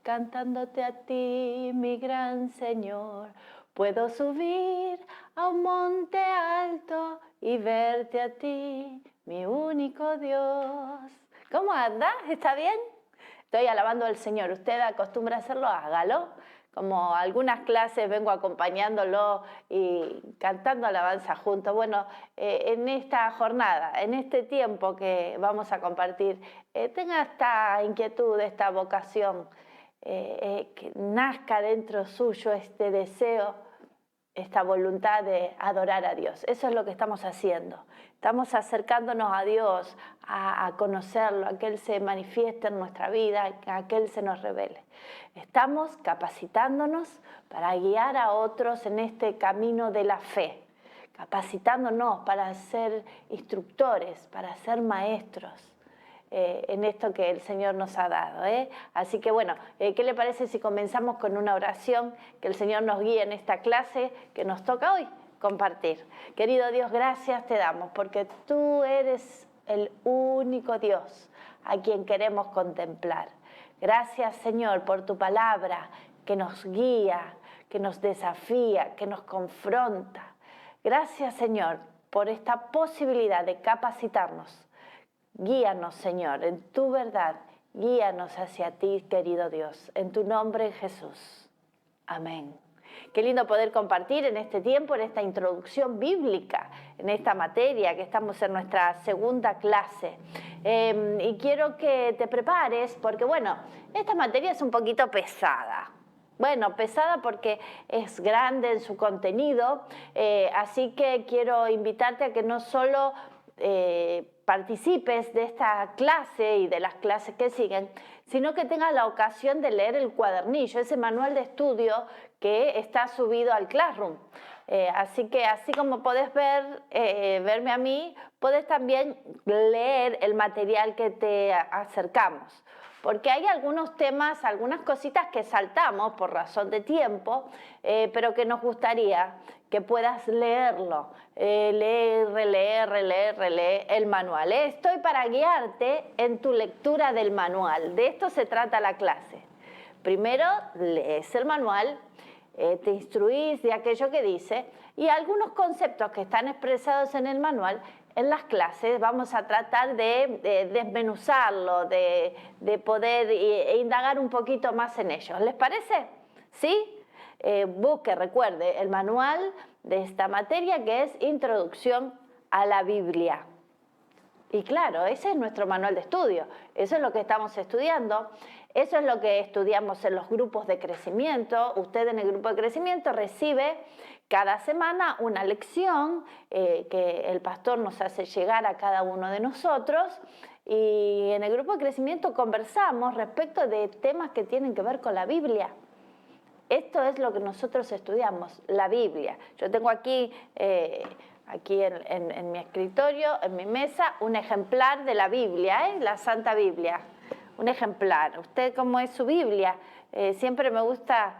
cantándote a ti, mi gran Señor. Puedo subir a un monte alto y verte a ti, mi único Dios. ¿Cómo anda? ¿Está bien? Estoy alabando al Señor. ¿Usted acostumbra a hacerlo? Hágalo. Como algunas clases vengo acompañándolo y cantando alabanza juntos. Bueno, en esta jornada, en este tiempo que vamos a compartir, tenga esta inquietud, esta vocación, que nazca dentro suyo este deseo, esta voluntad de adorar a Dios. Eso es lo que estamos haciendo. Estamos acercándonos a Dios, a conocerlo, a que Él se manifieste en nuestra vida, a que Él se nos revele. Estamos capacitándonos para guiar a otros en este camino de la fe, capacitándonos para ser instructores, para ser maestros. En esto que el Señor nos ha dado. Así que bueno, ¿qué le parece si comenzamos con una oración? Que el Señor nos guíe en esta clase que nos toca hoy compartir. Querido Dios, gracias te damos porque tú eres el único Dios a quien queremos contemplar. Gracias, Señor, por tu palabra que nos guía, que nos desafía, que nos confronta. Gracias, Señor, por esta posibilidad de capacitarnos. Guíanos, Señor, en tu verdad. Guíanos hacia ti, querido Dios. En tu nombre, Jesús. Amén. Qué lindo poder compartir en este tiempo, en esta introducción bíblica, en esta materia que estamos en nuestra segunda clase. Y quiero que te prepares porque, bueno, esta materia es un poquito pesada. Bueno, pesada porque es grande en su contenido, así que quiero invitarte a que no solo participes de esta clase y de las clases que siguen, sino que tengas la ocasión de leer el cuadernillo, ese manual de estudio que está subido al Classroom. Así que así como podés verme a mí, podés también leer el material que te acercamos. Porque hay algunos temas, algunas cositas que saltamos por razón de tiempo, pero que nos gustaría que puedas leerlo, leer, releer el manual. Estoy para guiarte en tu lectura del manual. De esto se trata la clase. Primero lees el manual, te instruís de aquello que dice y algunos conceptos que están expresados en el manual. En las clases vamos a tratar de desmenuzarlo, de poder indagar un poquito más en ellos. ¿Les parece? ¿Sí? Recuerde, el manual de esta materia que es Introducción a la Biblia. Y claro, ese es nuestro manual de estudio. Eso es lo que estamos estudiando. Eso es lo que estudiamos en los grupos de crecimiento. Usted en el grupo de crecimiento recibe cada semana una lección que el pastor nos hace llegar a cada uno de nosotros. Y en el grupo de crecimiento conversamos respecto de temas que tienen que ver con la Biblia. Esto es lo que nosotros estudiamos, la Biblia. Yo tengo aquí en mi escritorio, en mi mesa, un ejemplar de la Biblia, la Santa Biblia. Un ejemplar. ¿Usted cómo es su Biblia? Siempre me gusta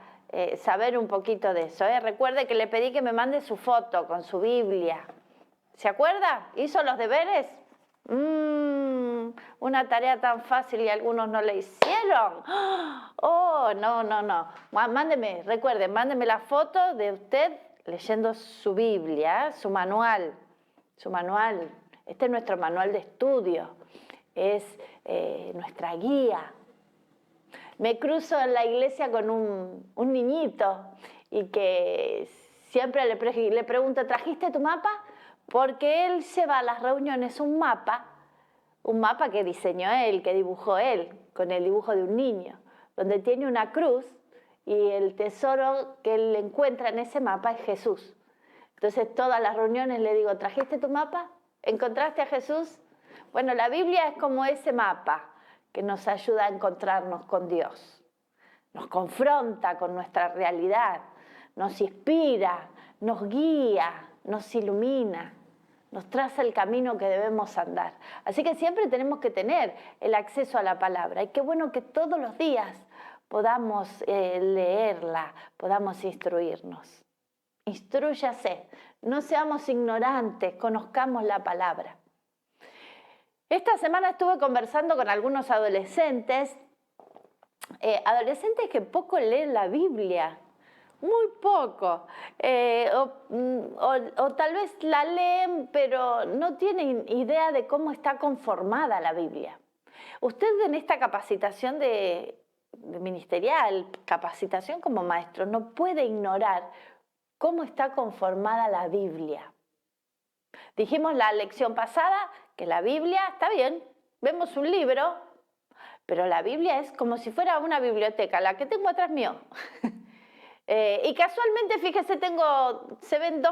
saber un poquito de eso. Recuerde que le pedí que me mande su foto con su Biblia. ¿Se acuerda? ¿Hizo los deberes? Una tarea tan fácil y algunos no la hicieron. Oh, no. Recuerde, mándeme la foto de usted leyendo su Biblia, su manual. Este es nuestro manual de estudio. Es nuestra guía. Me cruzo en la iglesia con un niñito y que siempre le pregunto, ¿trajiste tu mapa? Porque él lleva a las reuniones un mapa que diseñó él, que dibujó él, con el dibujo de un niño, donde tiene una cruz y el tesoro que él encuentra en ese mapa es Jesús. Entonces todas las reuniones le digo, ¿trajiste tu mapa? ¿Encontraste a Jesús? Bueno, la Biblia es como ese mapa que nos ayuda a encontrarnos con Dios. Nos confronta con nuestra realidad, nos inspira, nos guía, nos ilumina, nos traza el camino que debemos andar. Así que siempre tenemos que tener el acceso a la palabra. Y qué bueno que todos los días podamos leerla, podamos instruirnos. Instrúyase, no seamos ignorantes, conozcamos la palabra. Esta semana estuve conversando con algunos adolescentes adolescentes que poco leen la Biblia, muy poco, o tal vez la leen pero no tienen idea de cómo está conformada la Biblia. Usted en esta capacitación de ministerial, capacitación como maestro, no puede ignorar cómo está conformada la Biblia. Dijimos la lección pasada que la Biblia está bien, vemos un libro, pero la Biblia es como si fuera una biblioteca, la que tengo atrás mío. Y casualmente, fíjese, se ven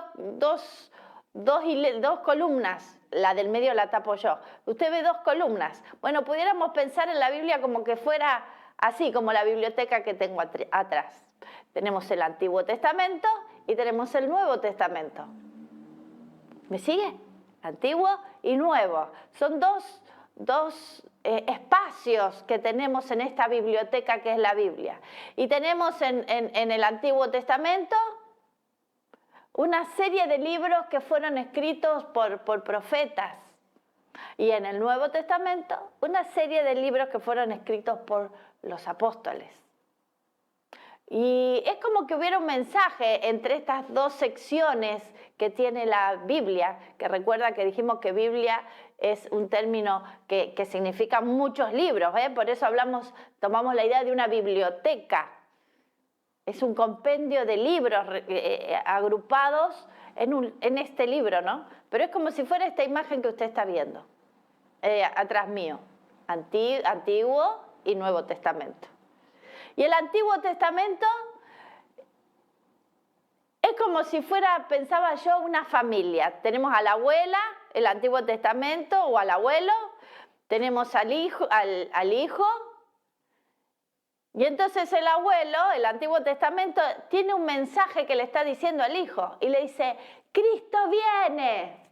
dos columnas, la del medio la tapo yo. Usted ve dos columnas. Bueno, pudiéramos pensar en la Biblia como que fuera así, como la biblioteca que tengo atrás. Tenemos el Antiguo Testamento y tenemos el Nuevo Testamento. ¿Me sigue? Antiguo y Nuevo. Son dos espacios que tenemos en esta biblioteca que es la Biblia. Y tenemos en el Antiguo Testamento una serie de libros que fueron escritos por profetas. Y en el Nuevo Testamento una serie de libros que fueron escritos por los apóstoles. Y es como que hubiera un mensaje entre estas dos secciones que tiene la Biblia, que recuerda que dijimos que Biblia es un término que significa muchos libros, por eso tomamos la idea de una biblioteca. Es un compendio de libros agrupados en este libro, ¿no? Pero es como si fuera esta imagen que usted está viendo, atrás mío, Antiguo y Nuevo Testamento. Y el Antiguo Testamento es como si fuera, pensaba yo, una familia. Tenemos a la abuela, el Antiguo Testamento, o al abuelo, tenemos al hijo, y entonces el abuelo, el Antiguo Testamento, tiene un mensaje que le está diciendo al hijo, y le dice, Cristo viene.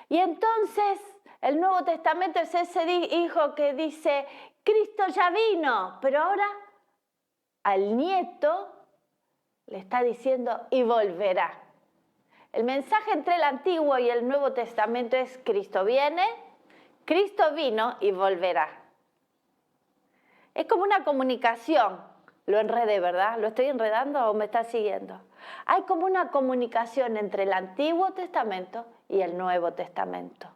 Y entonces el Nuevo Testamento es ese hijo que dice, Cristo ya vino, pero ahora al nieto le está diciendo y volverá. El mensaje entre el Antiguo y el Nuevo Testamento es Cristo viene, Cristo vino y volverá. Es como una comunicación. Lo enredé, ¿verdad? ¿Lo estoy enredando o me está siguiendo? Hay como una comunicación entre el Antiguo Testamento y el Nuevo Testamento.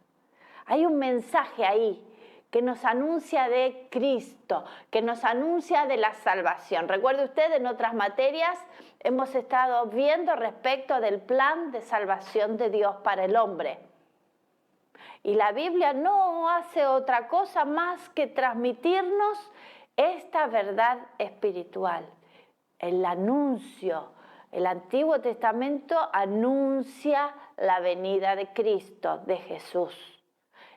Hay un mensaje ahí que nos anuncia de Cristo, que nos anuncia de la salvación. Recuerde usted, en otras materias hemos estado viendo respecto del plan de salvación de Dios para el hombre. Y la Biblia no hace otra cosa más que transmitirnos esta verdad espiritual. El anuncio, el Antiguo Testamento anuncia la venida de Cristo, de Jesús.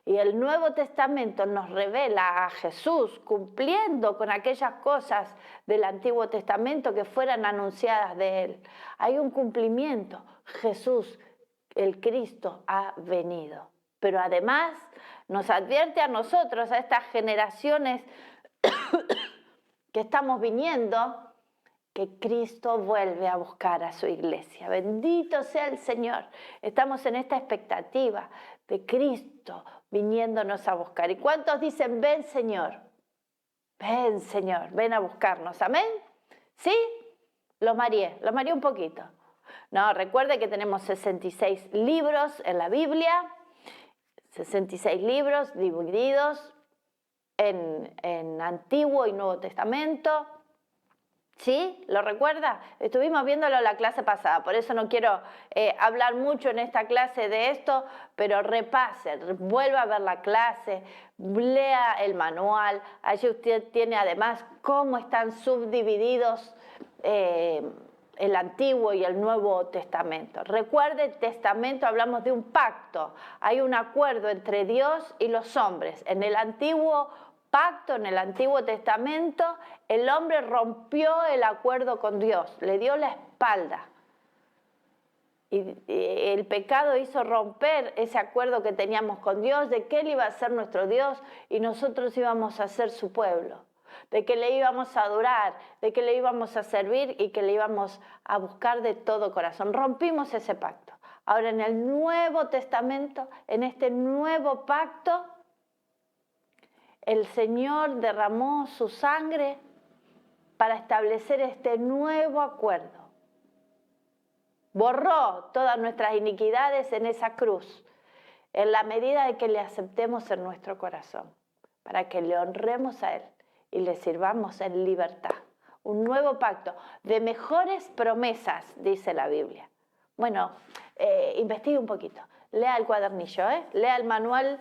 Y el Nuevo Testamento nos revela a Jesús cumpliendo con aquellas cosas del Antiguo Testamento que fueran anunciadas de Él. Hay un cumplimiento. Jesús, el Cristo, ha venido. Pero además nos advierte a nosotros, a estas generaciones que estamos viniendo, que Cristo vuelve a buscar a su iglesia. Bendito sea el Señor. Estamos en esta expectativa de Cristo viniéndonos a buscar. ¿Y cuántos dicen, ven Señor? Ven Señor, ven a buscarnos. ¿Amén? ¿Sí? Lo mareé un poquito. No, recuerde que tenemos 66 libros en la Biblia, 66 libros divididos en Antiguo y Nuevo Testamento. ¿Sí? ¿Lo recuerda? Estuvimos viéndolo la clase pasada, por eso no quiero hablar mucho en esta clase de esto, pero repase, vuelva a ver la clase, lea el manual. Allí usted tiene además cómo están subdivididos el Antiguo y el Nuevo Testamento. Recuerde, el Testamento hablamos de un pacto, hay un acuerdo entre Dios y los hombres. En el Antiguo Pacto, en el Antiguo Testamento, el hombre rompió el acuerdo con Dios, le dio la espalda. Y el pecado hizo romper ese acuerdo que teníamos con Dios, de que Él iba a ser nuestro Dios y nosotros íbamos a ser su pueblo, de que le íbamos a adorar, de que le íbamos a servir y que le íbamos a buscar de todo corazón. Rompimos ese pacto. Ahora en el Nuevo Testamento, en este nuevo pacto, el Señor derramó su sangre para establecer este nuevo acuerdo. Borró todas nuestras iniquidades en esa cruz, en la medida de que le aceptemos en nuestro corazón, para que le honremos a Él y le sirvamos en libertad. Un nuevo pacto de mejores promesas, dice la Biblia. Bueno, investigue un poquito, lea el cuadernillo, lea el manual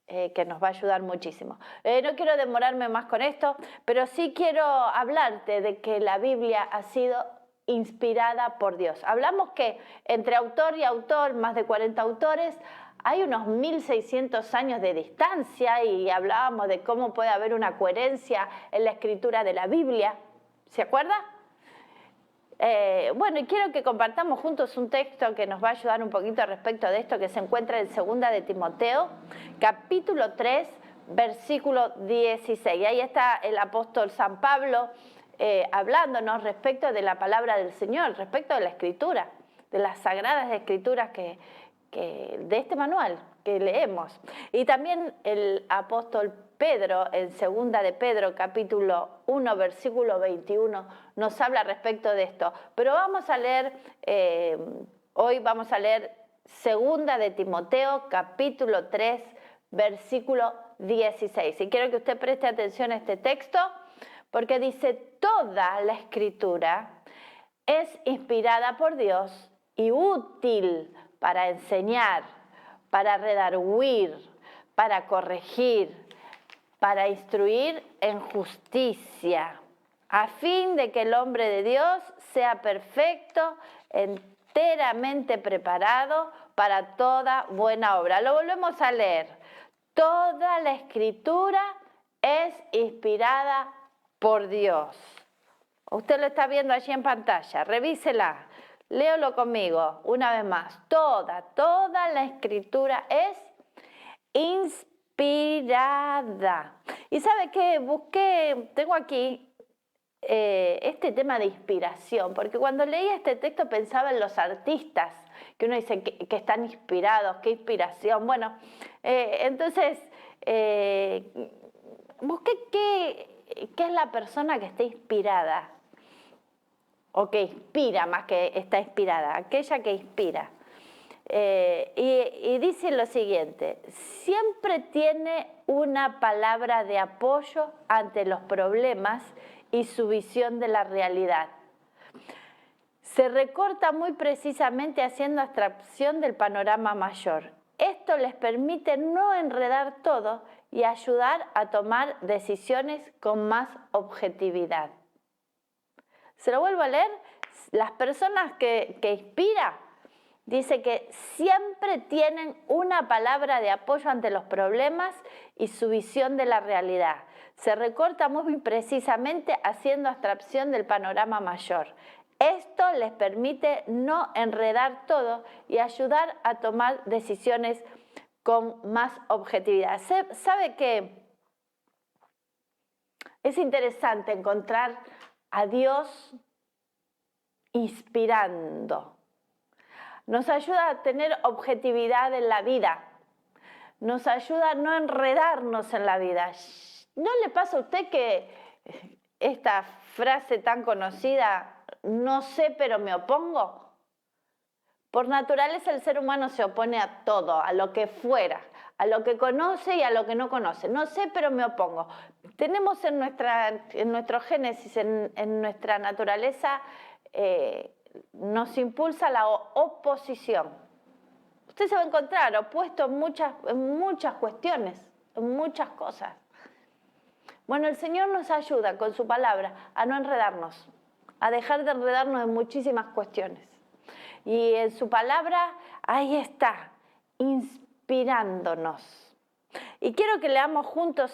que nos va a ayudar muchísimo. No quiero demorarme más con esto, pero sí quiero hablarte de que la Biblia ha sido inspirada por Dios. Hablamos que entre autor y autor, más de 40 autores, hay unos 1600 años de distancia y hablábamos de cómo puede haber una coherencia en la escritura de la Biblia. ¿Se acuerda? Bueno, y quiero que compartamos juntos un texto que nos va a ayudar un poquito respecto de esto, que se encuentra en 2 de Timoteo, capítulo 3, versículo 16. Ahí está el apóstol San Pablo hablándonos respecto de la palabra del Señor, respecto de la Escritura, de las sagradas Escrituras de este manual que leemos. Y también el apóstol Pedro, en 2 de Pedro, capítulo 1, versículo 21, nos habla respecto de esto. Pero vamos a leer, hoy vamos a leer 2 de Timoteo, capítulo 3, versículo 16. Y quiero que usted preste atención a este texto, porque dice: toda la Escritura es inspirada por Dios y útil para enseñar, para redarguir, para corregir, para instruir en justicia, a fin de que el hombre de Dios sea perfecto, enteramente preparado para toda buena obra. Lo volvemos a leer. Toda la Escritura es inspirada por Dios. Usted lo está viendo allí en pantalla, revísela. Léelo conmigo una vez más. Toda la Escritura es inspirada. ¿Y sabe qué? Tengo aquí este tema de inspiración, porque cuando leía este texto pensaba en los artistas, que uno dice que están inspirados, qué inspiración. Bueno, entonces busqué qué es la persona que está inspirada, o que inspira más que está inspirada, aquella que inspira. Y dice lo siguiente: siempre tiene una palabra de apoyo ante los problemas y su visión de la realidad. Se recorta muy precisamente haciendo abstracción del panorama mayor. Esto les permite no enredar todo y ayudar a tomar decisiones con más objetividad. Se lo vuelvo a leer. Las personas que inspira, dice que siempre tienen una palabra de apoyo ante los problemas y su visión de la realidad. Se recorta muy precisamente haciendo abstracción del panorama mayor. Esto les permite no enredar todo y ayudar a tomar decisiones con más objetividad. ¿Sabe qué? Es interesante encontrar a Dios inspirando. Nos ayuda a tener objetividad en la vida. Nos ayuda a no enredarnos en la vida. ¿No le pasa a usted que esta frase tan conocida, no sé pero me opongo? Por naturaleza el ser humano se opone a todo, a lo que fuera, a lo que conoce y a lo que no conoce. No sé pero me opongo. Tenemos en nuestro génesis, en nuestra naturaleza, nos impulsa la oposición. Usted se va a encontrar opuesto en muchas cuestiones, en muchas cosas. Bueno, el Señor nos ayuda con su palabra a no enredarnos, a dejar de enredarnos en muchísimas cuestiones. Y en su palabra, ahí está, inspirándonos. Y quiero que leamos juntos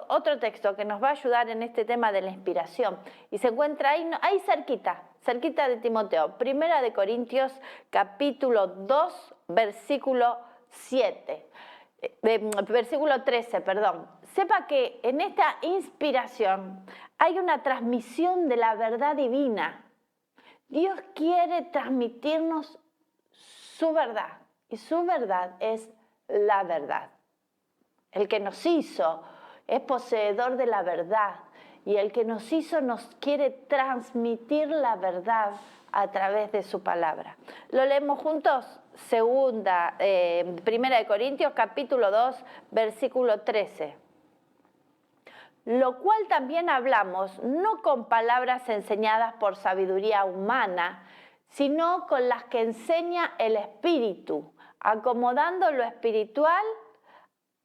otro texto que nos va a ayudar en este tema de la inspiración. Y se encuentra ahí cerquita de Timoteo. 1 de Corintios, capítulo 2, versículo 13, perdón. Sepa que en esta inspiración hay una transmisión de la verdad divina. Dios quiere transmitirnos su verdad, y su verdad es la verdad. El que nos hizo es poseedor de la verdad y el que nos hizo nos quiere transmitir la verdad a través de su palabra. ¿Lo leemos juntos? Primera de Corintios, capítulo 2, versículo 13. Lo cual también hablamos, no con palabras enseñadas por sabiduría humana, sino con las que enseña el Espíritu, acomodando lo espiritual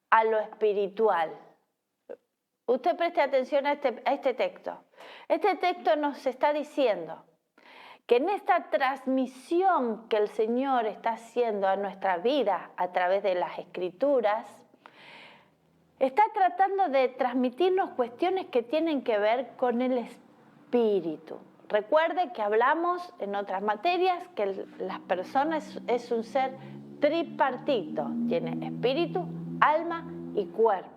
a lo espiritual. Usted preste atención a este texto. Este texto nos está diciendo que en esta transmisión que el Señor está haciendo a nuestra vida a través de las Escrituras, está tratando de transmitirnos cuestiones que tienen que ver con el espíritu. Recuerde que hablamos en otras materias que las personas es un ser tripartito, tiene espíritu, alma y cuerpo.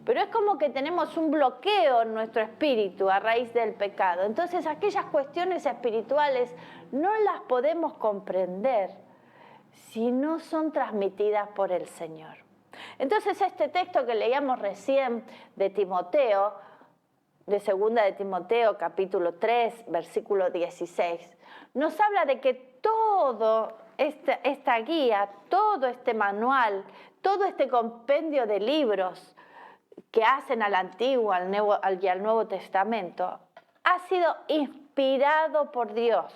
Pero es como que tenemos un bloqueo en nuestro espíritu a raíz del pecado. Entonces aquellas cuestiones espirituales no las podemos comprender si no son transmitidas por el Señor. Entonces este texto que leíamos recién de Timoteo, de 2 de Timoteo, capítulo 3, versículo 16, nos habla de que todo esta guía, todo este manual, todo este compendio de libros que hacen al Antiguo y al Nuevo Testamento, ha sido inspirado por Dios.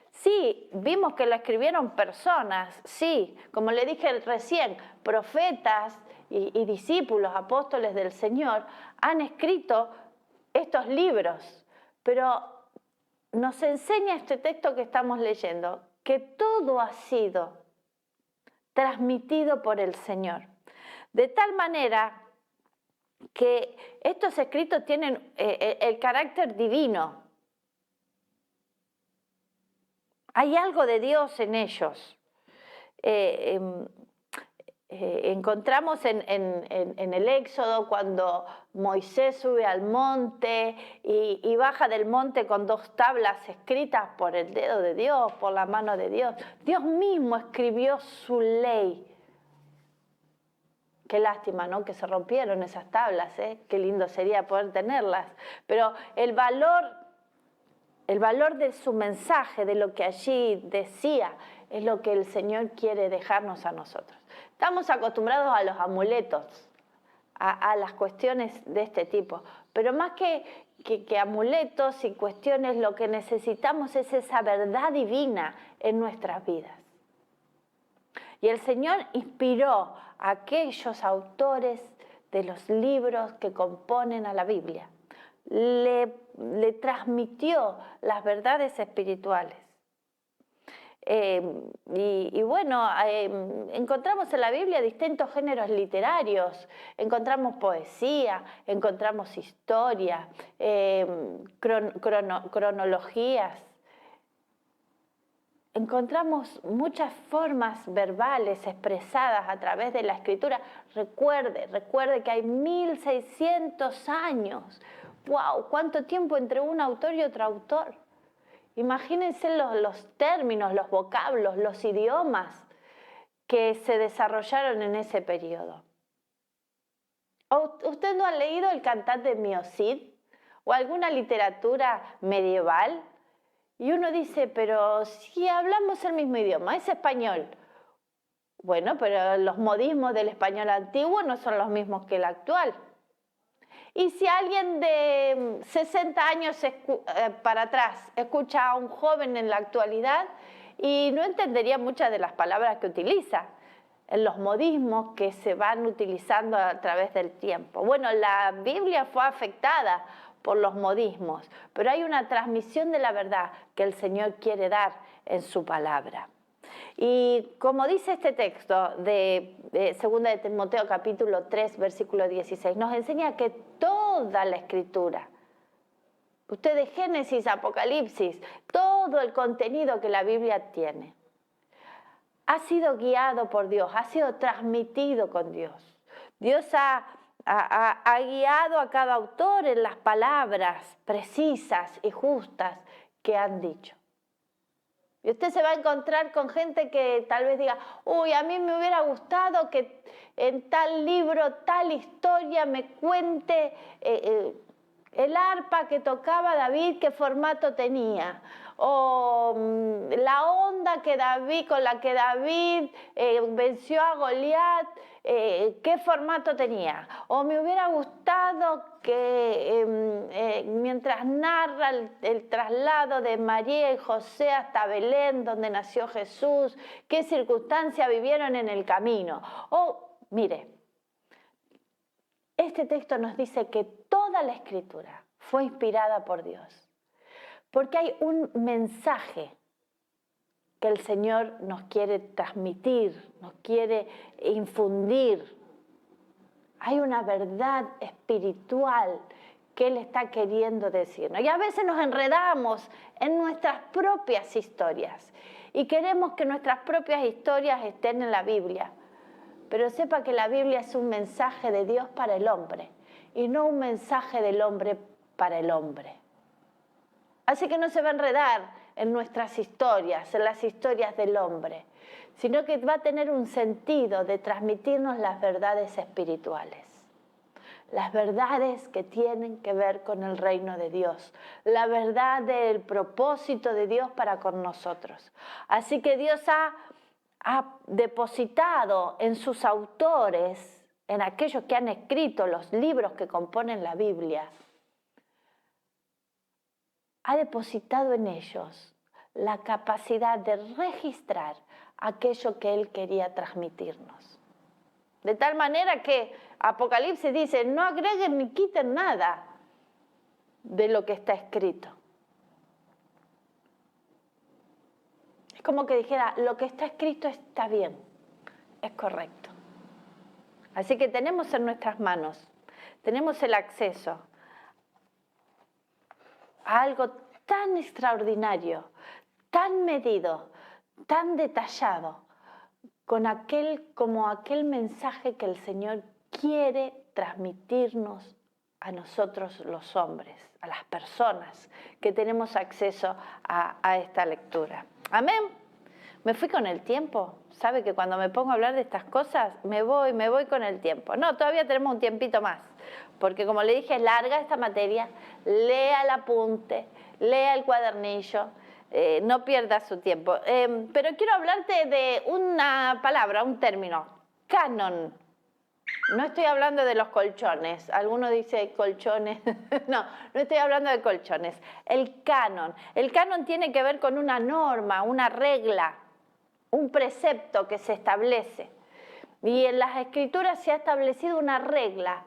Sí, vimos que lo escribieron personas, sí, como le dije recién, profetas y discípulos, apóstoles del Señor, han escrito estos libros, pero nos enseña este texto que estamos leyendo, que todo ha sido transmitido por el Señor. De tal manera que estos escritos tienen el carácter divino. Hay algo de Dios en ellos. Encontramos en el Éxodo cuando Moisés sube al monte y baja del monte con 2 tablas escritas por el dedo de Dios, por la mano de Dios. Dios mismo escribió su ley. Qué lástima, ¿no? Que se rompieron esas tablas, ¿eh? Qué lindo sería poder tenerlas. Pero el valor de su mensaje, de lo que allí decía, es lo que el Señor quiere dejarnos a nosotros. Estamos acostumbrados a los amuletos, a las cuestiones de este tipo, pero más que amuletos y cuestiones, lo que necesitamos es esa verdad divina en nuestras vidas. Y el Señor inspiró a aquellos autores de los libros que componen a la Biblia. Le transmitió las verdades espirituales. Encontramos en la Biblia distintos géneros literarios, encontramos poesía, encontramos historia, cronologías, encontramos muchas formas verbales expresadas a través de la Escritura. Recuerde que hay 1600 años. ¡Wow! ¿Cuánto tiempo entre un autor y otro autor? Imagínense los términos, los vocablos, los idiomas que se desarrollaron en ese periodo. ¿Usted no ha leído El Cantante de Miocid o alguna literatura medieval? Y uno dice, pero si hablamos el mismo idioma, es español. Bueno, pero los modismos del español antiguo no son los mismos que el actual. Y si alguien de 60 años para atrás escucha a un joven en la actualidad y no entendería muchas de las palabras que utiliza, en los modismos que se van utilizando a través del tiempo. Bueno, la Biblia fue afectada por los modismos, pero hay una transmisión de la verdad que el Señor quiere dar en su palabra. Y como dice este texto de 2 de Timoteo capítulo 3, versículo 16, nos enseña que toda la Escritura, usted de Génesis, Apocalipsis, todo el contenido que la Biblia tiene, ha sido guiado por Dios, ha sido transmitido con Dios. Dios ha guiado a cada autor en las palabras precisas y justas que han dicho. Y usted se va a encontrar con gente que tal vez diga, uy, a mí me hubiera gustado que en tal libro, tal historia me cuente el arpa que tocaba David, qué formato tenía, o la onda que con la que David venció a Goliat, qué formato tenía. O me hubiera gustado que mientras narra el traslado de María y José hasta Belén, donde nació Jesús, qué circunstancias vivieron en el camino. O, mire, este texto nos dice que toda la Escritura fue inspirada por Dios, porque hay un mensaje que el Señor nos quiere transmitir, nos quiere infundir. Hay una verdad espiritual que Él está queriendo decirnos. Y a veces nos enredamos en nuestras propias historias y queremos que nuestras propias historias estén en la Biblia. Pero sepa que la Biblia es un mensaje de Dios para el hombre y no un mensaje del hombre para el hombre. Así que no se va a enredar en nuestras historias, en las historias del hombre, sino que va a tener un sentido de transmitirnos las verdades espirituales. Las verdades que tienen que ver con el reino de Dios, la verdad del propósito de Dios para con nosotros. Así que Dios ha depositado en sus autores, en aquellos que han escrito los libros que componen la Biblia, ha depositado en ellos la capacidad de registrar aquello que Él quería transmitirnos. De tal manera que Apocalipsis dice, no agreguen ni quiten nada de lo que está escrito. Es como que dijera, lo que está escrito está bien, es correcto. Así que tenemos en nuestras manos, tenemos el acceso a algo tan extraordinario, tan medido, tan detallado, como aquel mensaje que el Señor quiere transmitirnos a nosotros los hombres, a las personas que tenemos acceso a esta lectura. Amén. Me fui con el tiempo. ¿Sabe que cuando me pongo a hablar de estas cosas me voy con el tiempo? No, todavía tenemos un tiempito más, porque como le dije, es larga esta materia. Lea el apunte, lea el cuadernillo, no pierda su tiempo. Pero quiero hablarte de una palabra, un término, canon. No estoy hablando de los colchones. Alguno dice colchones. No estoy hablando de colchones. El canon. El canon tiene que ver con una norma, una regla, un precepto que se establece. Y en las Escrituras se ha establecido una regla.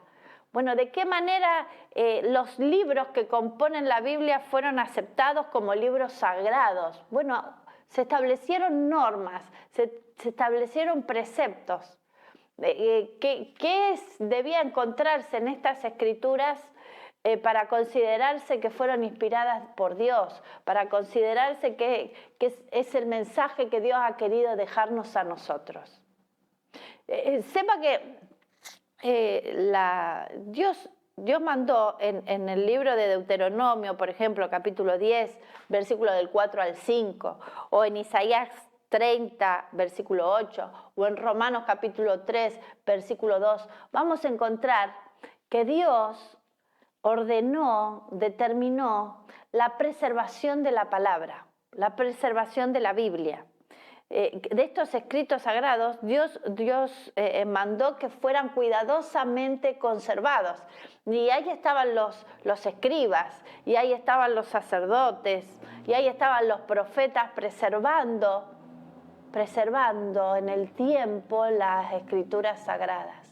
Bueno, ¿de qué manera los libros que componen la Biblia fueron aceptados como libros sagrados? Bueno, se establecieron normas, se establecieron preceptos. ¿Qué debía encontrarse en estas Escrituras para considerarse que fueron inspiradas por Dios, para considerarse que es el mensaje que Dios ha querido dejarnos a nosotros? Sepa que Dios mandó en el libro de Deuteronomio, por ejemplo, capítulo 10, versículo del 4 al 5, o en Isaías 30, versículo 8, o en Romanos capítulo 3, versículo 2, vamos a encontrar que Dios ordenó, determinó la preservación de la palabra, la preservación de la Biblia. De estos escritos sagrados, Dios mandó que fueran cuidadosamente conservados. Y ahí estaban los escribas, y ahí estaban los sacerdotes, y ahí estaban los profetas preservando en el tiempo las escrituras sagradas.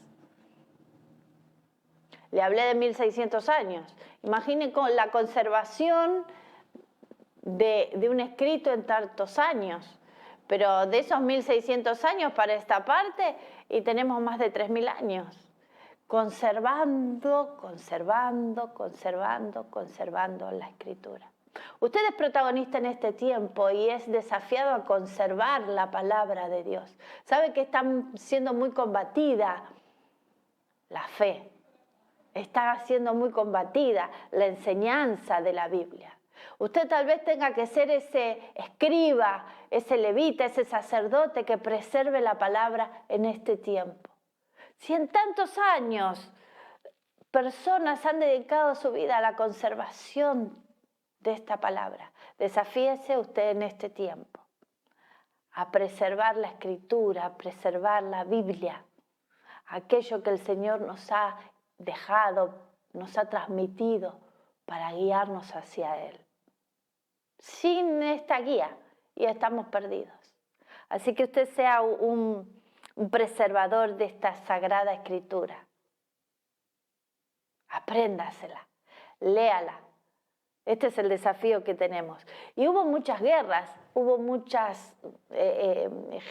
Le hablé de 1600 años. Imaginen con la conservación de un escrito en tantos años. Pero de esos 1600 años para esta parte, y tenemos más de 3000 años, conservando la Escritura. Usted es protagonista en este tiempo y es desafiado a conservar la palabra de Dios. ¿Sabe que está siendo muy combatida la fe? Está siendo muy combatida la enseñanza de la Biblia. Usted tal vez tenga que ser ese escriba, ese levita, ese sacerdote que preserve la palabra en este tiempo. Si en tantos años personas han dedicado su vida a la conservación de esta palabra, desafíese usted en este tiempo a preservar la Escritura, a preservar la Biblia, aquello que el Señor nos ha dejado, nos ha transmitido para guiarnos hacia Él. Sin esta guía ya estamos perdidos. Así que usted sea un preservador de esta sagrada Escritura. Apréndasela, léala. Este es el desafío que tenemos. Y hubo muchas guerras, hubo muchas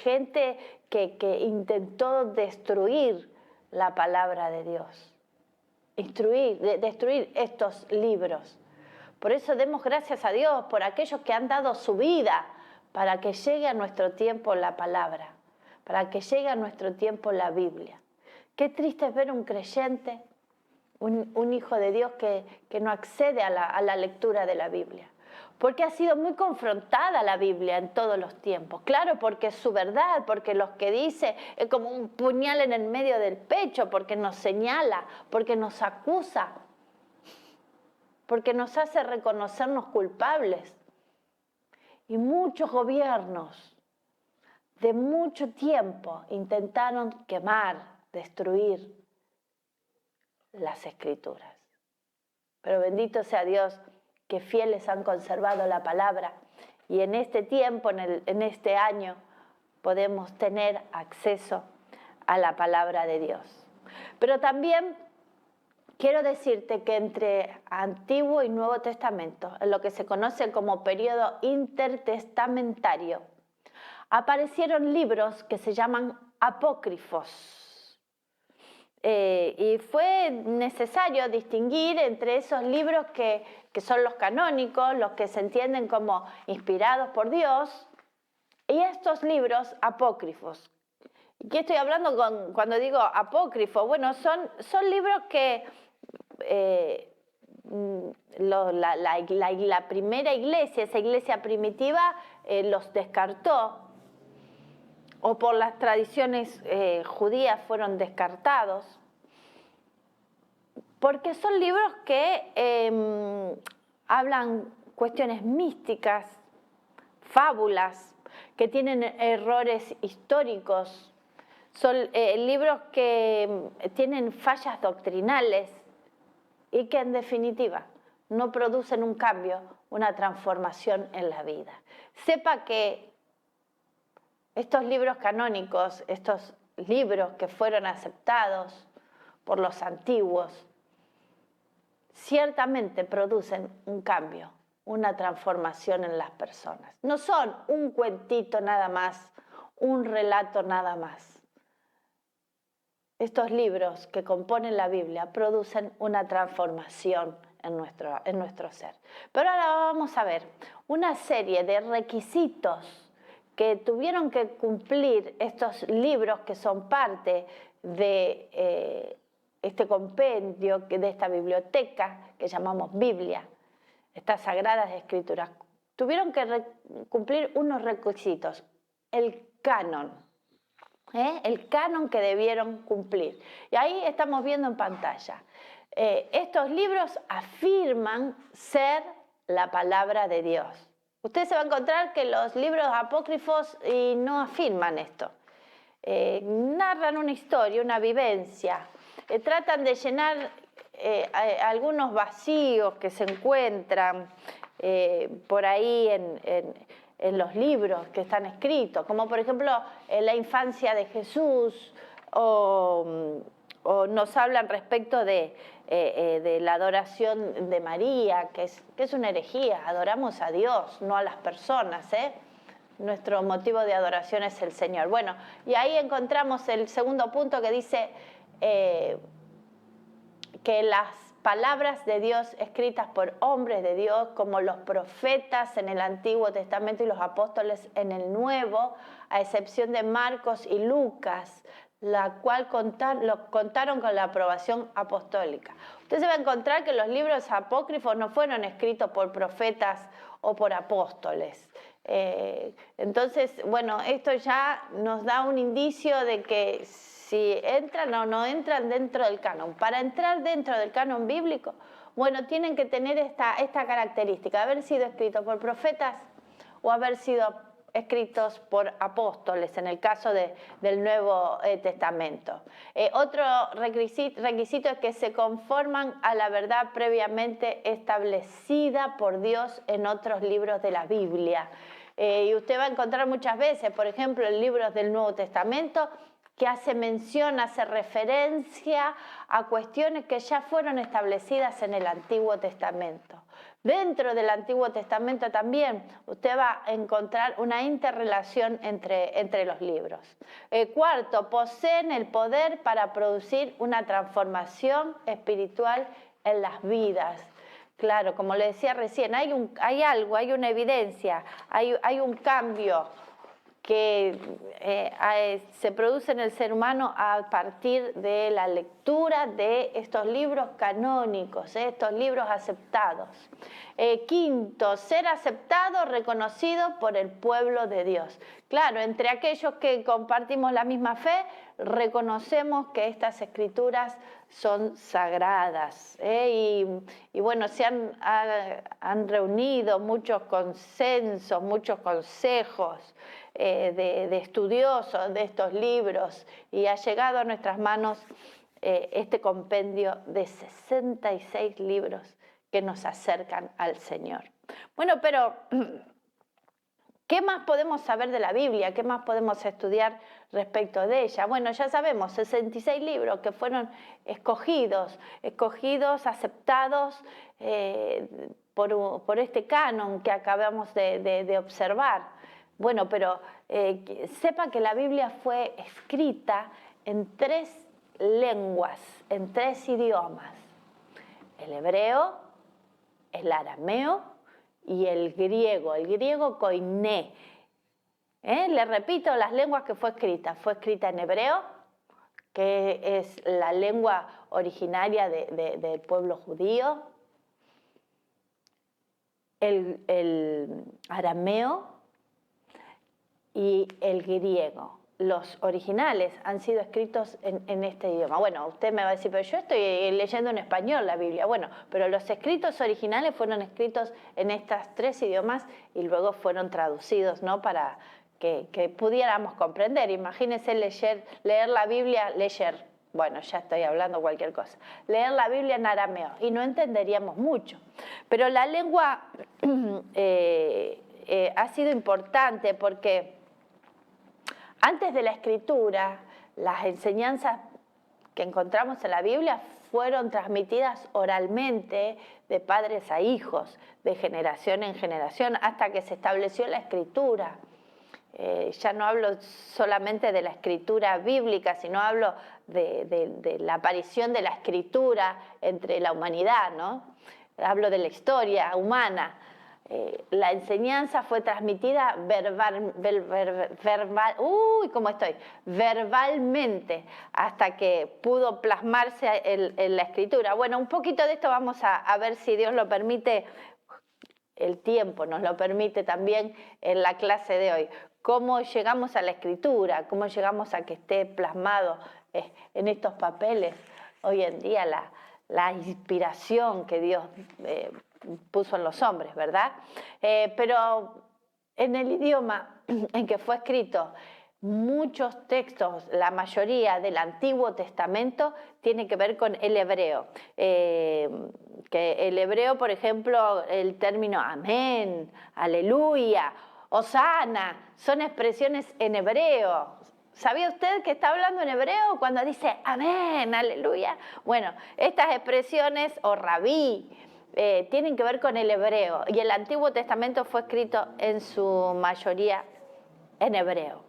gente que intentó destruir la palabra de Dios, destruir estos libros. Por eso demos gracias a Dios por aquellos que han dado su vida para que llegue a nuestro tiempo la palabra, para que llegue a nuestro tiempo la Biblia. Qué triste es ver un creyente, un hijo de Dios que no accede a la lectura de la Biblia, porque ha sido muy confrontada la Biblia en todos los tiempos. Claro, porque es su verdad, porque lo que dice es como un puñal en el medio del pecho, porque nos señala, porque nos acusa, porque nos hace reconocernos culpables. Y muchos gobiernos de mucho tiempo intentaron quemar, destruir las Escrituras. Pero bendito sea Dios que fieles han conservado la palabra y en este tiempo, en este año, podemos tener acceso a la palabra de Dios. Pero también quiero decirte que entre Antiguo y Nuevo Testamento, en lo que se conoce como periodo intertestamentario, aparecieron libros que se llaman apócrifos. Y fue necesario distinguir entre esos libros que son los canónicos, los que se entienden como inspirados por Dios, y estos libros apócrifos. ¿Y qué estoy hablando cuando digo apócrifo? Bueno, son libros que la primera iglesia, esa iglesia primitiva, los descartó, o por las tradiciones judías fueron descartados, porque son libros que hablan cuestiones místicas, fábulas, que tienen errores históricos, son libros que tienen fallas doctrinales y que en definitiva no producen un cambio, una transformación en la vida. Sepa que estos libros canónicos, estos libros que fueron aceptados por los antiguos, ciertamente producen un cambio, una transformación en las personas. No son un cuentito nada más, un relato nada más. Estos libros que componen la Biblia producen una transformación en nuestro ser. Pero ahora vamos a ver una serie de requisitos que tuvieron que cumplir estos libros que son parte de este compendio, de esta biblioteca que llamamos Biblia, estas sagradas escrituras. Tuvieron que cumplir unos requisitos, el canon. El canon que debieron cumplir. Y ahí estamos viendo en pantalla. Estos libros afirman ser la palabra de Dios. Usted se va a encontrar que los libros apócrifos no afirman esto. Narran una historia, una vivencia. Tratan de llenar algunos vacíos que se encuentran por ahí en los libros que están escritos, como por ejemplo la infancia de Jesús, o nos hablan respecto de la adoración de María, que es una herejía. Adoramos a Dios, no a las personas, Nuestro motivo de adoración es el Señor. Bueno, y ahí encontramos el segundo punto que dice que las palabras de Dios escritas por hombres de Dios, como los profetas en el Antiguo Testamento y los apóstoles en el Nuevo, a excepción de Marcos y Lucas, la cual contaron con la aprobación apostólica. Usted se va a encontrar que los libros apócrifos no fueron escritos por profetas o por apóstoles. Entonces, bueno, esto ya nos da un indicio de que si entran o no entran dentro del canon. Para entrar dentro del canon bíblico, bueno, tienen que tener esta característica, haber sido escritos por profetas o haber sido escritos por apóstoles, en el caso del Nuevo Testamento. Otro requisito es que se conforman a la verdad previamente establecida por Dios en otros libros de la Biblia. Y usted va a encontrar muchas veces, por ejemplo, en libros del Nuevo Testamento, que hace mención, hace referencia a cuestiones que ya fueron establecidas en el Antiguo Testamento. Dentro del Antiguo Testamento también usted va a encontrar una interrelación entre los libros. Cuarto, poseen el poder para producir una transformación espiritual en las vidas. Claro, como le decía recién, hay una evidencia, hay un cambio que se produce en el ser humano a partir de la lectura de estos libros canónicos, estos libros aceptados. Quinto, ser aceptado, reconocido por el pueblo de Dios. Claro, entre aquellos que compartimos la misma fe, reconocemos que estas escrituras son sagradas. Y bueno, se han reunido muchos consensos, muchos consejos de estudiosos de estos libros y ha llegado a nuestras manos este compendio de 66 libros que nos acercan al Señor. Bueno, pero ¿qué más podemos saber de la Biblia? ¿Qué más podemos estudiar respecto de ella? Bueno, ya sabemos, 66 libros que fueron escogidos, aceptados por este canon que acabamos de observar. Bueno, pero sepa que la Biblia fue escrita en 3 lenguas, en 3 idiomas. El hebreo, el arameo y el griego koiné. Le repito las lenguas que fue escrita. Fue escrita en hebreo, que es la lengua originaria del pueblo judío. El arameo y el griego. Los originales han sido escritos en este idioma. Bueno, usted me va a decir, pero yo estoy leyendo en español la Biblia. Bueno, pero los escritos originales fueron escritos en estos 3 idiomas y luego fueron traducidos, ¿no? Para que pudiéramos comprender. Imagínense leer la Biblia, bueno, ya estoy hablando cualquier cosa. Leer la Biblia en arameo y no entenderíamos mucho. Pero la lengua ha sido importante porque antes de la escritura, las enseñanzas que encontramos en la Biblia fueron transmitidas oralmente de padres a hijos, de generación en generación, hasta que se estableció la escritura. Ya no hablo solamente de la escritura bíblica, sino hablo de la aparición de la escritura entre la humanidad, ¿no? Hablo de la historia humana. La enseñanza fue transmitida verbalmente hasta que pudo plasmarse en la escritura. Bueno, un poquito de esto vamos a ver si Dios lo permite, el tiempo nos lo permite también en la clase de hoy. Cómo llegamos a la escritura, cómo llegamos a que esté plasmado en estos papeles hoy en día la inspiración que Dios puso en los hombres, ¿verdad? Pero en el idioma en que fue escrito, muchos textos, la mayoría del Antiguo Testamento, tiene que ver con el hebreo. Que el hebreo, por ejemplo, el término amén, aleluya, hosana, son expresiones en hebreo. ¿Sabía usted que está hablando en hebreo cuando dice amén, aleluya? Bueno, estas expresiones, o rabí, tienen que ver con el hebreo. Y el Antiguo Testamento fue escrito en su mayoría en hebreo.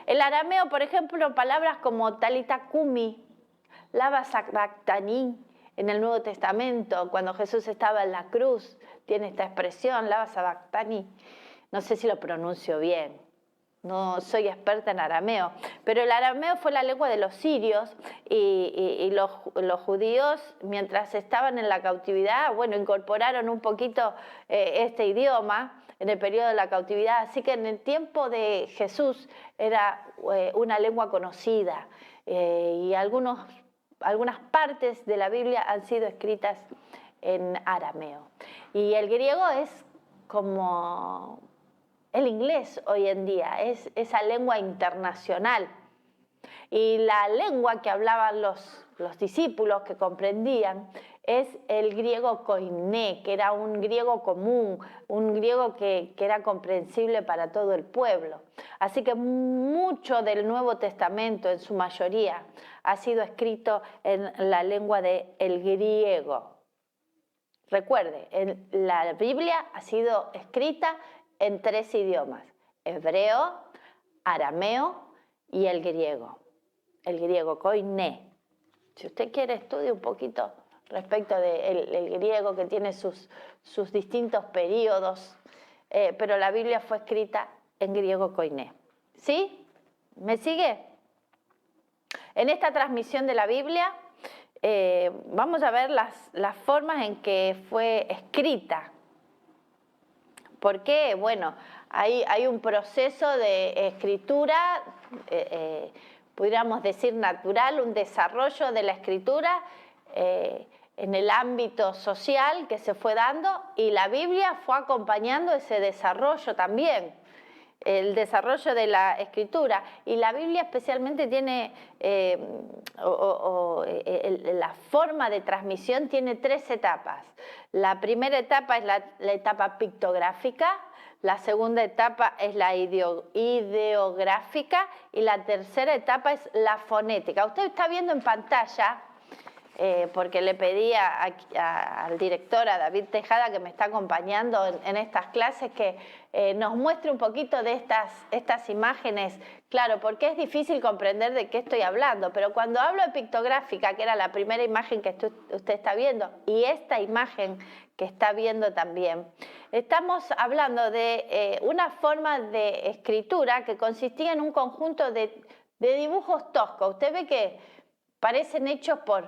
El arameo, por ejemplo, palabras como talita kumi, lava sabactani, en el Nuevo Testamento, cuando Jesús estaba en la cruz, tiene esta expresión, lava sabactani. No sé si lo pronuncio bien, no soy experta en arameo, pero el arameo fue la lengua de los sirios y los judíos, mientras estaban en la cautividad, bueno, incorporaron un poquito este idioma en el periodo de la cautividad, así que en el tiempo de Jesús era una lengua conocida. y algunas partes de la Biblia han sido escritas en arameo. Y el griego es como el inglés hoy en día, es esa lengua internacional. Y la lengua que hablaban los discípulos, que comprendían, es el griego koiné, que era un griego común, un griego que era comprensible para todo el pueblo. Así que mucho del Nuevo Testamento, en su mayoría, ha sido escrito en la lengua del griego. Recuerde, la Biblia ha sido escrita en 3 idiomas: hebreo, arameo y el griego koiné. Si usted quiere, estudie un poquito respecto del griego, que tiene sus distintos periodos, pero la Biblia fue escrita en griego koiné. ¿Sí? ¿Me sigue? En esta transmisión de la Biblia vamos a ver las formas en que fue escrita. ¿Por qué? Bueno, hay un proceso de escritura, pudiéramos decir natural, un desarrollo de la escritura en el ámbito social que se fue dando, y la Biblia fue acompañando ese desarrollo también, el desarrollo de la escritura. Y la Biblia especialmente tiene, la forma de transmisión tiene 3 etapas. La primera etapa es la etapa pictográfica, la segunda etapa es la ideográfica y la tercera etapa es la fonética. Usted está viendo en pantalla, porque le pedí al director, a David Tejada, que me está acompañando en estas clases, que nos muestre un poquito de estas imágenes. Claro, porque es difícil comprender de qué estoy hablando, pero cuando hablo de pictográfica, que era la primera imagen que usted está viendo, y esta imagen que está viendo también, estamos hablando de una forma de escritura que consistía en un conjunto de dibujos toscos. Usted ve que parecen hechos por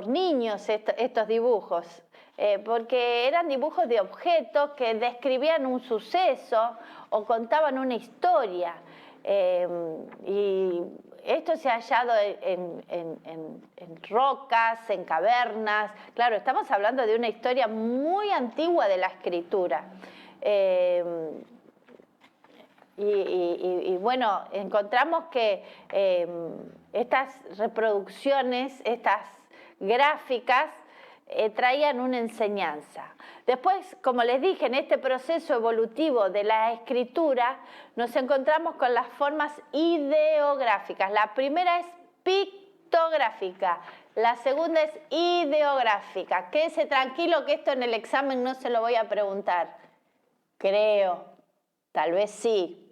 niños estos dibujos, porque eran dibujos de objetos que describían un suceso o contaban una historia. Y esto se ha hallado en rocas, en cavernas. Claro, estamos hablando de una historia muy antigua de la escritura. Y bueno, encontramos que estas reproducciones, estas gráficas, traían una enseñanza. Después, como les dije, en este proceso evolutivo de la escritura, nos encontramos con las formas ideográficas. La primera es pictográfica, la segunda es ideográfica. Quédese tranquilo que esto en el examen no se lo voy a preguntar. Creo, tal vez sí.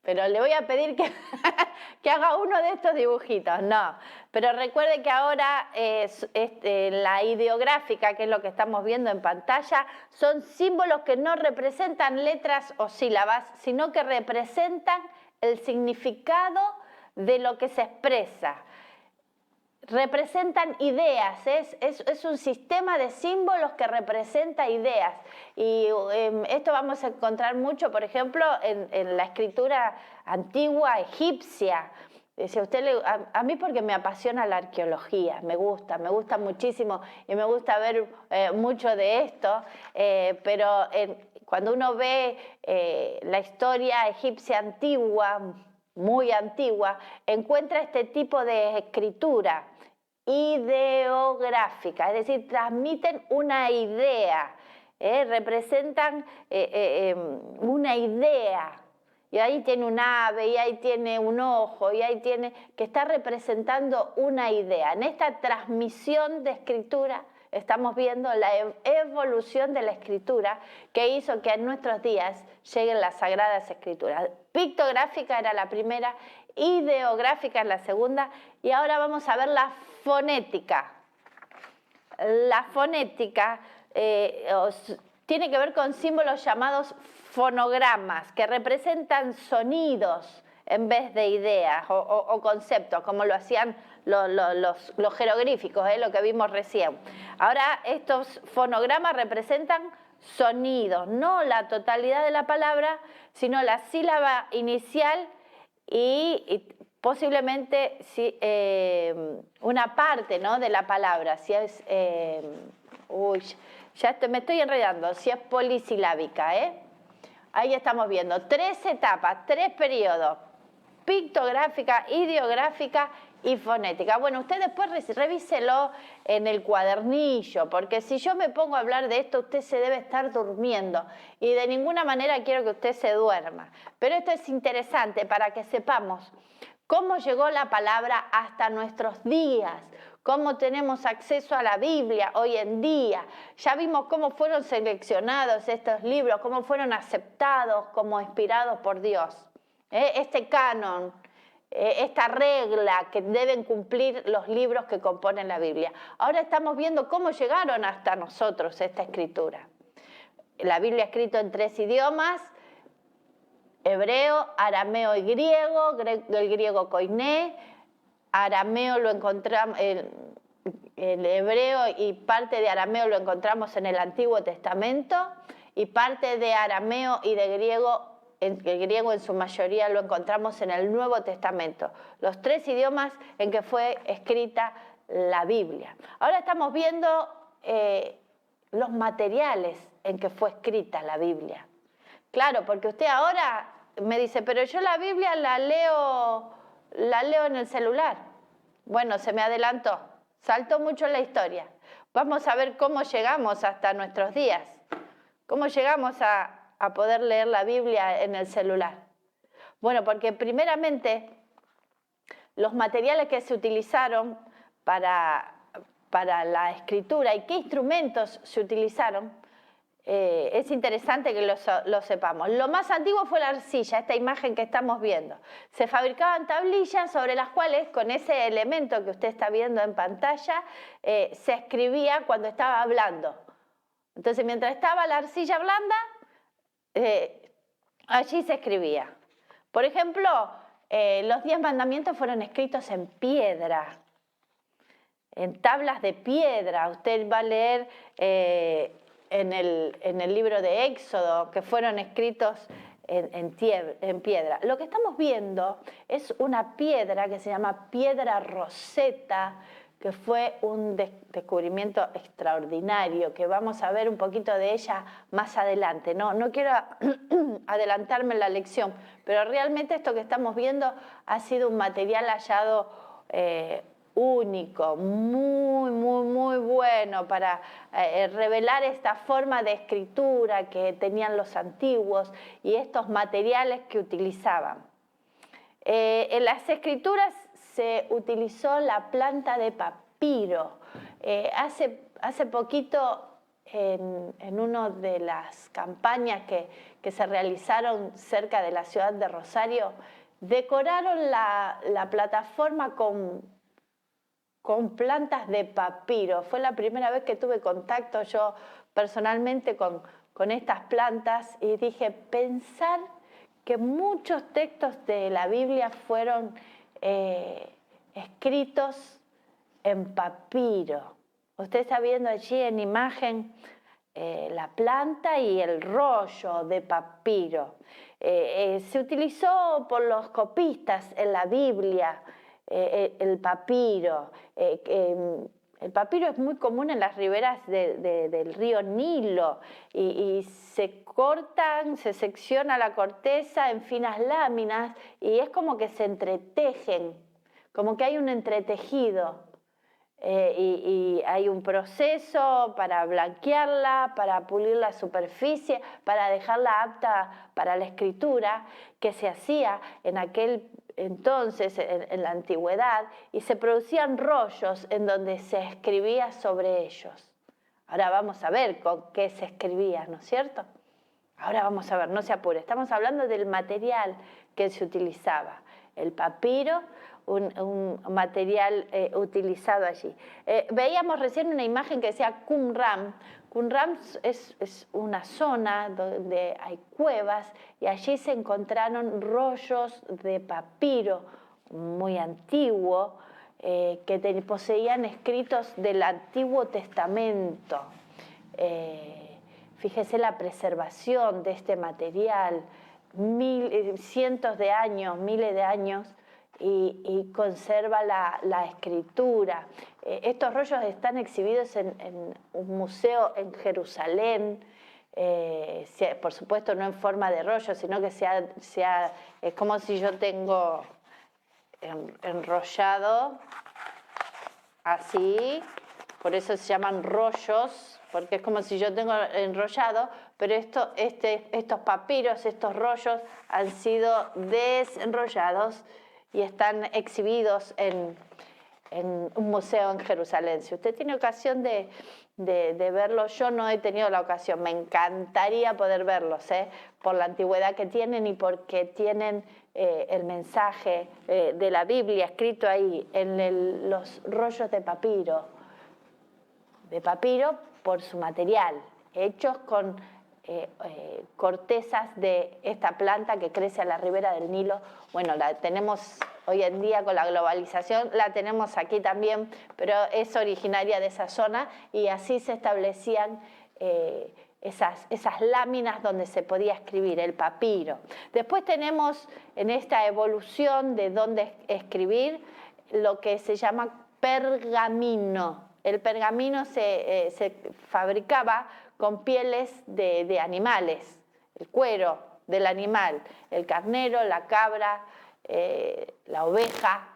Pero le voy a pedir que haga uno de estos dibujitos. No, pero recuerde que ahora la ideográfica, que es lo que estamos viendo en pantalla, son símbolos que no representan letras o sílabas, sino que representan el significado de lo que se expresa. Representan ideas, es un sistema de símbolos que representa ideas. Y esto vamos a encontrar mucho, por ejemplo, en la escritura antigua egipcia. Si a mí, porque me apasiona la arqueología, me gusta muchísimo y me gusta ver mucho de esto, pero cuando uno ve la historia egipcia antigua, muy antigua, encuentra este tipo de escritura ideográfica, es decir, transmiten una idea, representan una idea. Y ahí tiene un ave, y ahí tiene un ojo, y ahí tiene, que está representando una idea. En esta transmisión de escritura estamos viendo la evolución de la escritura que hizo que en nuestros días lleguen las Sagradas Escrituras. Pictográfica era la primera, ideográfica es la segunda, y ahora vamos a ver la fonética. La fonética tiene que ver con símbolos llamados fonogramas, que representan sonidos en vez de ideas o conceptos, como lo hacían los jeroglíficos, lo que vimos recién. Ahora estos fonogramas representan sonidos, no la totalidad de la palabra, sino la sílaba inicial y posiblemente si, una parte, ¿no?, de la palabra, si es, me estoy enredando, si es polisilábica, Ahí estamos viendo 3 etapas, 3 periodos: pictográfica, ideográfica y fonética. Bueno, usted después revíselo en el cuadernillo, porque si yo me pongo a hablar de esto, usted se debe estar durmiendo. Y de ninguna manera quiero que usted se duerma. Pero esto es interesante para que sepamos cómo llegó la palabra hasta nuestros días, cómo tenemos acceso a la Biblia hoy en día. Ya vimos cómo fueron seleccionados estos libros, cómo fueron aceptados como inspirados por Dios. Este canon, esta regla que deben cumplir los libros que componen la Biblia. Ahora estamos viendo cómo llegaron hasta nosotros esta escritura. La Biblia escrita en 3 idiomas: hebreo, arameo y griego, el griego koiné. Arameo lo encontramos, el hebreo y parte de arameo lo encontramos en el Antiguo Testamento, y parte de arameo y de griego, el griego en su mayoría, lo encontramos en el Nuevo Testamento, los 3 idiomas en que fue escrita la Biblia. Ahora estamos viendo los materiales en que fue escrita la Biblia. Claro, porque usted ahora me dice, pero yo la Biblia la leo en el celular. Bueno, se me adelantó, saltó mucho la historia. Vamos a ver cómo llegamos hasta nuestros días, cómo llegamos a poder leer la Biblia en el celular. Bueno, porque primeramente los materiales que se utilizaron para la escritura y qué instrumentos se utilizaron, es interesante que lo sepamos. Lo más antiguo fue la arcilla, esta imagen que estamos viendo. Se fabricaban tablillas sobre las cuales, con ese elemento que usted está viendo en pantalla, se escribía cuando estaba hablando. Entonces, mientras estaba la arcilla blanda, allí se escribía. Por ejemplo, los 10 mandamientos fueron escritos en piedra, en tablas de piedra. Usted va a leer en el libro de Éxodo que fueron escritos en piedra. Lo que estamos viendo es una piedra que se llama piedra Rosetta, que fue un descubrimiento extraordinario, que vamos a ver un poquito de ella más adelante. No quiero adelantarme en la lección, pero realmente esto que estamos viendo ha sido un material hallado único, muy bueno para revelar esta forma de escritura que tenían los antiguos y estos materiales que utilizaban. En las escrituras se utilizó la planta de papiro. Hace poquito, en una de las campañas que se realizaron cerca de la ciudad de Rosario, decoraron la plataforma con plantas de papiro. Fue la primera vez que tuve contacto yo personalmente con estas plantas y dije, pensar que muchos textos de la Biblia fueron escritos en papiro. Usted está viendo allí en imagen la planta y el rollo de papiro. Se utilizó por los copistas en la Biblia el papiro. El papiro es muy común en las riberas del río Nilo y se cortan, se secciona la corteza en finas láminas y es como que se entretejen, como que hay un entretejido. Y hay un proceso para blanquearla, para pulir la superficie, para dejarla apta para la escritura, que se hacía en aquel entonces, en la antigüedad, y se producían rollos en donde se escribía sobre ellos. Ahora vamos a ver con qué se escribía, ¿no es cierto? Ahora vamos a ver, no se apure, estamos hablando del material que se utilizaba, el papiro, un material utilizado allí. Veíamos recién una imagen que decía Qumran. Qumran es una zona donde hay cuevas y allí se encontraron rollos de papiro muy antiguo que poseían escritos del Antiguo Testamento. Fíjese la preservación de este material, cientos de años, miles de años, y conserva la escritura. Estos rollos están exhibidos en un museo en Jerusalén, por supuesto no en forma de rollo, sino que es como si yo tengo enrollado así, por eso se llaman rollos, porque es como si yo tengo enrollado, pero estos papiros, estos rollos han sido desenrollados y están exhibidos en un museo en Jerusalén. Si usted tiene ocasión de verlos, yo no he tenido la ocasión, me encantaría poder verlos, por la antigüedad que tienen y porque tienen el mensaje de la Biblia escrito ahí en los rollos de papiro por su material, hechos con cortezas de esta planta que crece a la ribera del Nilo. Bueno, la tenemos hoy en día con la globalización, la tenemos aquí también, pero es originaria de esa zona y así se establecían esas láminas donde se podía escribir, el papiro. Después tenemos en esta evolución de dónde escribir lo que se llama pergamino. El pergamino se fabricaba con pieles de animales, el cuero del animal, el carnero, la cabra, la oveja,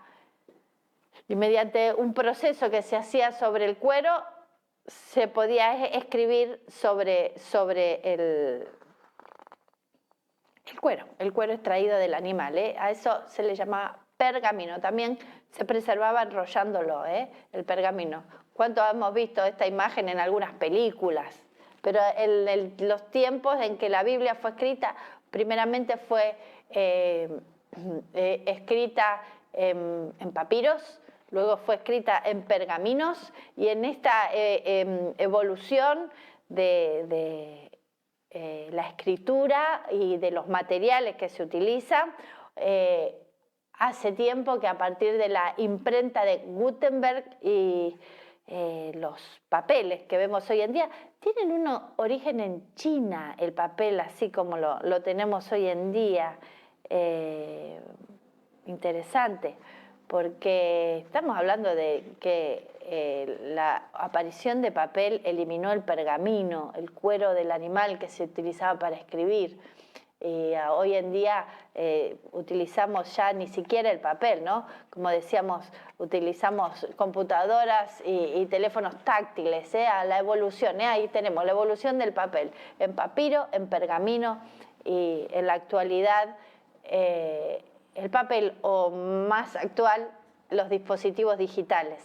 y mediante un proceso que se hacía sobre el cuero se podía escribir sobre el cuero extraído del animal. A eso se le llama pergamino. También se preservaba enrollándolo, el pergamino. ¿Cuánto hemos visto esta imagen en algunas películas? Pero en los tiempos en que la Biblia fue escrita, primeramente fue escrita en papiros, luego fue escrita en pergaminos, y en esta evolución de la escritura y de los materiales que se utilizan, hace tiempo que a partir de la imprenta de Gutenberg y los papeles que vemos hoy en día tienen un origen en China, el papel así como lo tenemos hoy en día. Interesante, porque estamos hablando de que la aparición de papel eliminó el pergamino, el cuero del animal que se utilizaba para escribir. Y hoy en día utilizamos ya ni siquiera el papel, ¿no? Como decíamos, utilizamos computadoras y teléfonos táctiles, a la evolución, ahí tenemos la evolución del papel, en papiro, en pergamino, y en la actualidad el papel, o más actual, los dispositivos digitales.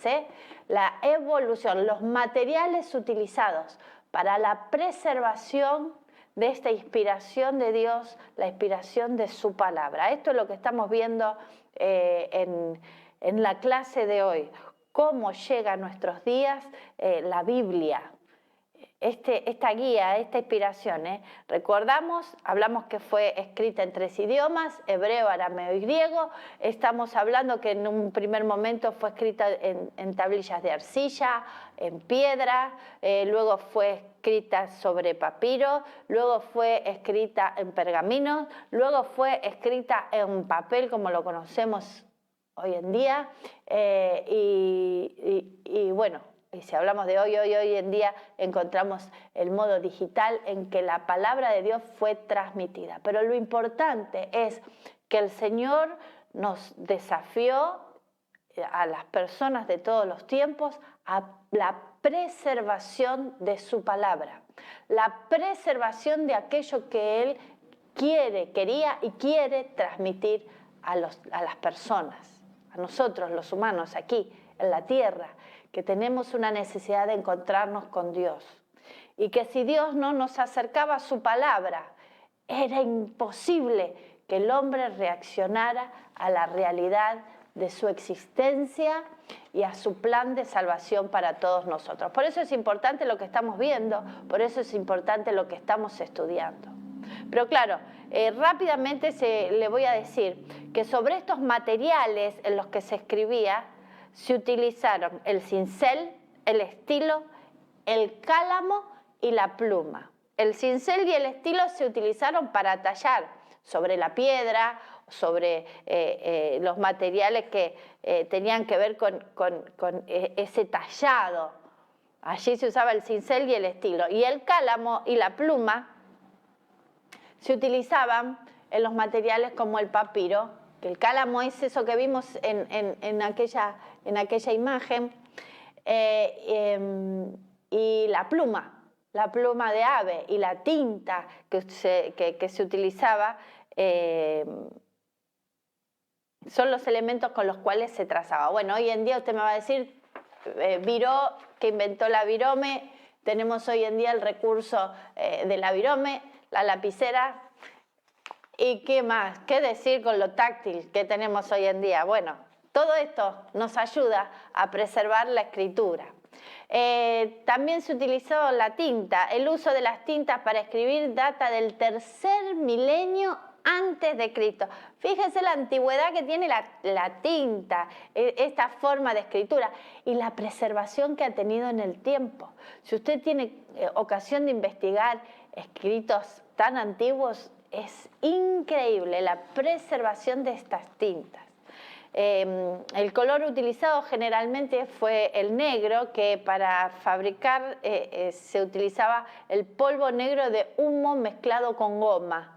La evolución, los materiales utilizados para la preservación de esta inspiración de Dios, la inspiración de su palabra. Esto es lo que estamos viendo en la clase de hoy. Cómo llega a nuestros días la Biblia. Esta guía, esta inspiración, recordamos, hablamos que fue escrita en 3 idiomas, hebreo, arameo y griego. Estamos hablando que en un primer momento fue escrita en tablillas de arcilla, en piedra, luego fue escrita sobre papiro, luego fue escrita en pergamino, luego fue escrita en papel como lo conocemos hoy en día, y bueno, y si hablamos de hoy en día, encontramos el modo digital en que la palabra de Dios fue transmitida. Pero lo importante es que el Señor nos desafió a las personas de todos los tiempos a la preservación de su palabra, la preservación de aquello que Él quería y quiere transmitir a las personas, a nosotros los humanos aquí en la tierra, que tenemos una necesidad de encontrarnos con Dios, y que si Dios no nos acercaba a su palabra, era imposible que el hombre reaccionara a la realidad de su existencia y a su plan de salvación para todos nosotros. Por eso es importante lo que estamos viendo, por eso es importante lo que estamos estudiando. Pero claro, rápidamente le voy a decir que sobre estos materiales en los que se escribía, se utilizaron el cincel, el estilo, el cálamo y la pluma. El cincel y el estilo se utilizaron para tallar sobre la piedra sobre los materiales que tenían que ver con ese tallado. Allí se usaba el cincel y el estilo. Y el cálamo y la pluma se utilizaban en los materiales como el papiro, que el cálamo es eso que vimos en aquella imagen, y la pluma de ave y la tinta que se utilizaba son los elementos con los cuales se trazaba. Bueno, hoy en día usted me va a decir, Viró, que inventó la virome, tenemos hoy en día el recurso de la virome, la lapicera. ¿Y qué más? ¿Qué decir con lo táctil que tenemos hoy en día? Bueno, todo esto nos ayuda a preservar la escritura. También se utilizó la tinta. El uso de las tintas para escribir data del tercer milenio antes de Cristo. Fíjense la antigüedad que tiene la tinta, esta forma de escritura y la preservación que ha tenido en el tiempo. Si usted tiene ocasión de investigar escritos tan antiguos, es increíble la preservación de estas tintas. El color utilizado generalmente fue el negro, que para fabricar se utilizaba el polvo negro de humo mezclado con goma.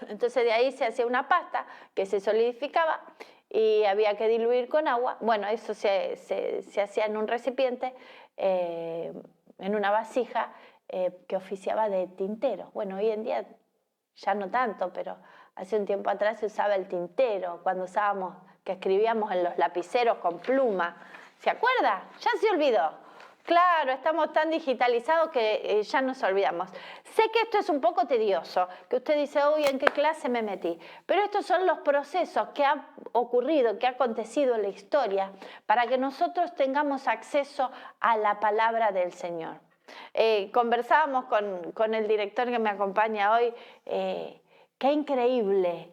Entonces de ahí se hacía una pasta que se solidificaba y había que diluir con agua. Bueno, eso se hacía en un recipiente, en una vasija que oficiaba de tintero. Bueno, hoy en día ya no tanto, pero hace un tiempo atrás se usaba el tintero, cuando que escribíamos en los lapiceros con pluma. ¿Se acuerda? Ya se olvidó. Claro, estamos tan digitalizados que ya nos olvidamos. Sé que esto es un poco tedioso, que usted dice, uy, ¿en qué clase me metí? Pero estos son los procesos que han ocurrido, que ha acontecido en la historia, para que nosotros tengamos acceso a la palabra del Señor. Conversábamos con el director que me acompaña hoy, qué increíble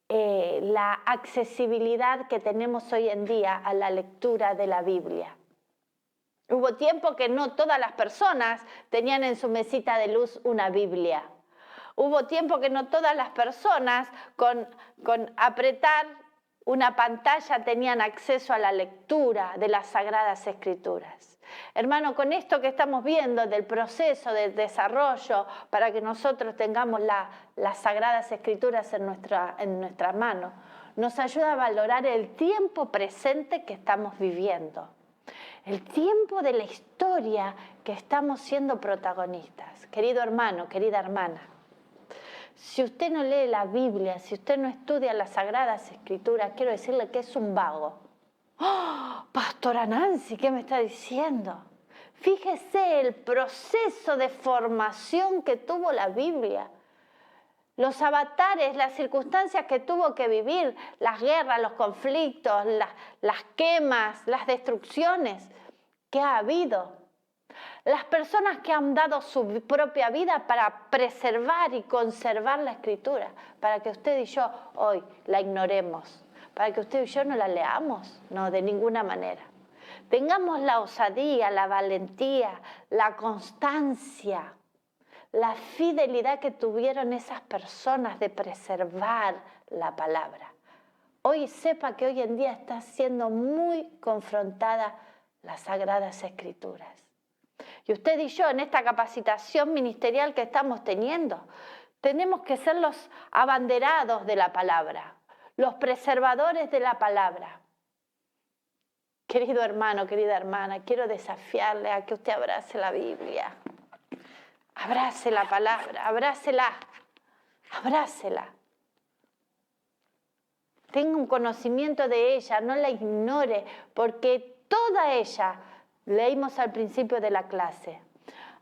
la accesibilidad que tenemos hoy en día a la lectura de la Biblia. Hubo tiempo que no todas las personas tenían en su mesita de luz una Biblia. Hubo tiempo que no todas las personas con apretar una pantalla tenían acceso a la lectura de las Sagradas Escrituras. Hermano, con esto que estamos viendo del proceso de desarrollo para que nosotros tengamos las Sagradas Escrituras en nuestra mano, nos ayuda a valorar el tiempo presente que estamos viviendo. El tiempo de la historia que estamos siendo protagonistas. Querido hermano, querida hermana, si usted no lee la Biblia, si usted no estudia las Sagradas Escrituras, quiero decirle que es un vago. ¡Oh, Pastora Nancy! ¿Qué me está diciendo? Fíjese el proceso de formación que tuvo la Biblia. Los avatares, las circunstancias que tuvo que vivir, las guerras, los conflictos, las quemas, las destrucciones que ha habido. Las personas que han dado su propia vida para preservar y conservar la Escritura, para que usted y yo hoy la ignoremos, para que usted y yo no la leamos, no, de ninguna manera. Tengamos la osadía, la valentía, la constancia, la fidelidad que tuvieron esas personas de preservar la palabra. Hoy sepa que hoy en día está siendo muy confrontada las Sagradas Escrituras. Y usted y yo en esta capacitación ministerial que estamos teniendo, tenemos que ser los abanderados de la palabra, los preservadores de la palabra. Querido hermano, querida hermana, quiero desafiarle a que usted abrace la Biblia. Abrace la palabra, abrácela, abrácela. Tenga un conocimiento de ella, no la ignore, porque toda ella, leímos al principio de la clase,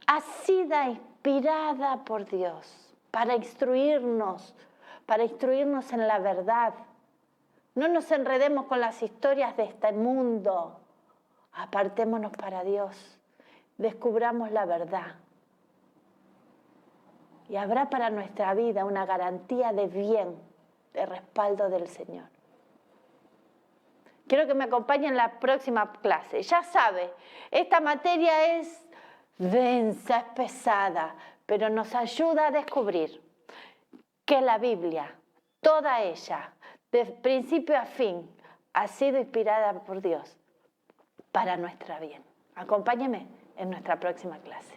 ha sido inspirada por Dios para instruirnos en la verdad. No nos enredemos con las historias de este mundo. Apartémonos para Dios. Descubramos la verdad. Y habrá para nuestra vida una garantía de bien, de respaldo del Señor. Quiero que me acompañe en la próxima clase. Ya sabe, esta materia es densa, es pesada, pero nos ayuda a descubrir que la Biblia toda ella, de principio a fin, ha sido inspirada por Dios para nuestra bien. Acompáñeme en nuestra próxima clase.